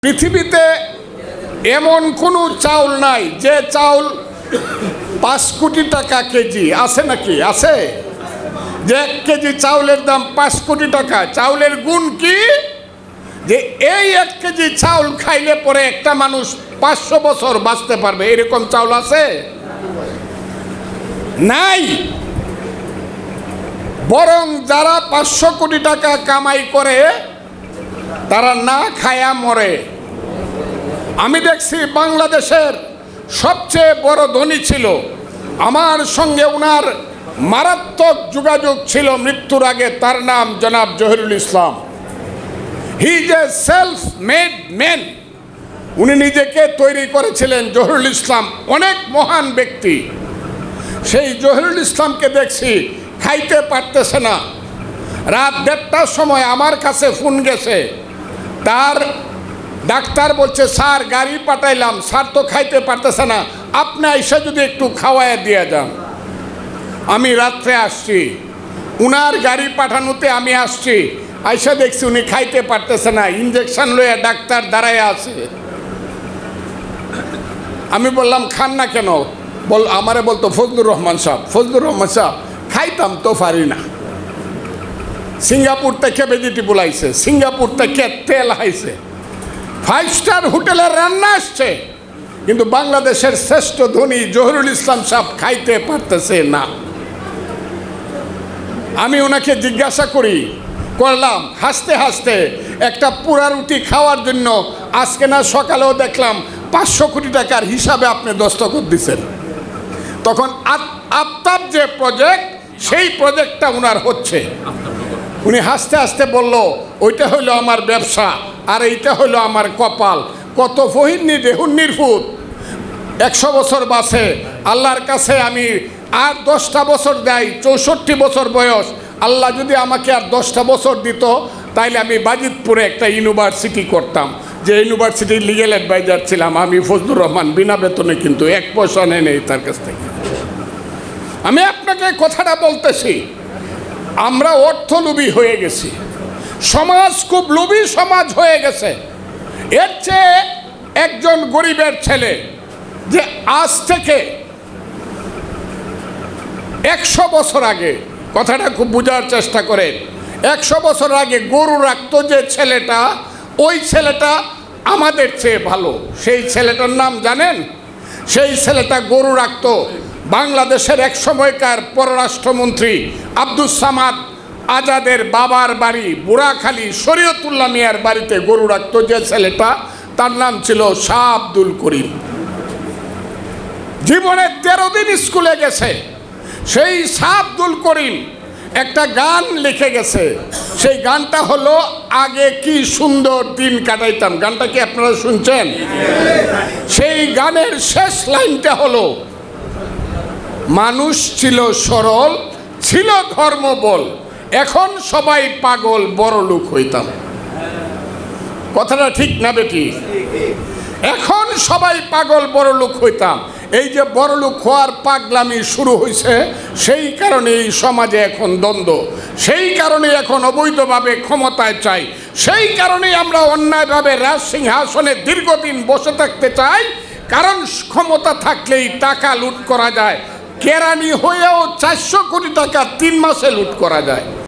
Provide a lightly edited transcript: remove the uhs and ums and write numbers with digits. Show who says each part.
Speaker 1: পৃথিবীতে এমন কোনো চাউল নাই যে চাউল 5 কোটি টাকা কেজি আছে নাকি? আছে যে 1 কেজি চাউলের দাম 5 কোটি টাকা। চাউলের গুণ কি যে এই 1 কেজি চাউল খাইলে পরে একটা মানুষ 500 বছর বাঁচতে পারবে, এরকম চাউল আছে? নাই। বরং যারা 500 কোটি টাকা কামাই করে তারা না খায়া মরে। আমি দেখছি বাংলাদেশের সবচেয়ে বড় ধনী ছিল, আমার সঙ্গে ওনার মারাত্মক যোগাযোগ ছিল মৃত্যুর আগে, তার নাম জনাব Zahirul Islam. He is a self made man. উনি নিজেকে তৈরি করেছিলেন। জহিরুল ইসলাম অনেক মহান ব্যক্তি। সেই জহিরুল ইসলামকে দেখছি খাইতে পারতেছে না। রাত 1:30টার সময় আমার কাছে ফোন গেছে, তার ডাক্তার বলছে স্যার গাড়ি পাঠাইলাম, স্যার তো খাইতে পারতেছে না, আপনি এসে যদি একটু খাওয়ায় দিয়ে যান। আমি রাত্রে আসছি, উনার গাড়ি পাঠানোতে আমি আসছি, আইসা দেখছি উনি খাইতে পারতেছে না, ইঞ্জেকশন লইয়া ডাক্তার দাঁড়ায় আছে। আমি বললাম খান না কেন? আমারে বলতো ফজলুর রহমান সাহেব খাইতাম তো পারি না। সিঙ্গাপুর থেকে ভেজিটেবল আইছে, সিঙ্গাপুর থেকে তেল আইছে, 5 স্টার হোটেলের রান্না আসছে, কিন্তু বাংলাদেশের শ্রেষ্ঠ ধনী জহিরুল ইসলাম সাহেব খাইতে পারতেছে না। আমি ওনাকে জিজ্ঞাসা করলাম হাসতে হাসতে, একটা পুরা রুটি খাওয়ার জন্য আজকে না সকালেও দেখলাম 500 কোটি টাকার হিসাবে আপনি দস্তখত দিচ্ছেন। তখন আফতাব যে প্রজেক্ট, সেই প্রজেক্টটা উনার হচ্ছে। উনি হাসতে হাসতে বলল ওইটা হইলো আমার ব্যবসা আর এইটা হইলো আমার কপাল। কত ফহিন্নি দেহুন্নির ফুট 100 বছর বাঁচে, আল্লাহর কাছে আমি আর 10টা বছর দেয়, 64 বছর বয়স। আল্লাহ যদি আমাকে আর 10টা বছর দিত তাইলে আমি বাজিতপুরে একটা ইউনিভার্সিটি করতাম, যে ইউনিভার্সিটির লিগেল অ্যাডভাইজার ছিলাম আমি ফজলুর রহমান, বিনা বেতনে, কিন্তু 1 পয়সা নেই তার কাছ থেকে। আমি আপনাকে কথাটা বলতেছি, আমরা অর্থলোভী হয়ে গেছি, সমাজ খুব লোভী সমাজ হয়ে গেছে। এর চেয়ে একজন গরিবের ছেলে যে আজ থেকে 100 বছর আগে, কথাটা খুব বোঝার চেষ্টা করেন, 100 বছর আগে গরু রাখতো যে ছেলেটা, ওই ছেলেটা আমাদের চেয়ে ভালো। সেই ছেলেটার নাম জানেন? সেই ছেলেটা গরু রাখতো বাংলাদেশের এক সময়কার পররাষ্ট্রমন্ত্রী আব্দুস সামাদ আজাদের বাবার বাড়ি বুড়াখালী শরীয়তুল্লাহ মিয়ার বাড়িতে গরু রাখতো যে ছেলেটা, তার নাম ছিল শাহ আব্দুল করিম। জীবনে 13 দিন স্কুলে গেছে। সেই শাহ আব্দুল করিম একটা গান লিখে গেছে, সেই গানটা হলো আগে কি সুন্দর দিন কাটাইতাম। গানটা কি আপনারা শুনছেন? সেই গানের শেষ লাইনটা হলো মানুষ ছিল সরল, ছিল ধর্মবল, এখন সবাই পাগল, বড় লোক হইতাম। কথাটা ঠিক না বেটি? এখন সবাই পাগল, বড় লোক হইতাম। এই যে বড় লোক হওয়ার পাগলামি শুরু হয়েছে, সেই কারণে এই সমাজে এখন দ্বন্দ্ব, সেই কারণে এখন অবৈধভাবে ক্ষমতায় চাই, সেই কারণে আমরা অন্যায়ভাবে রাজ সিংহাসনে দীর্ঘদিন বসে থাকতে চাই। কারণ ক্ষমতা থাকলেই টাকা লুট করা যায়, কেরানি হয়েও 400 কোটি টাকা 3 মাসে লুট করা যায়।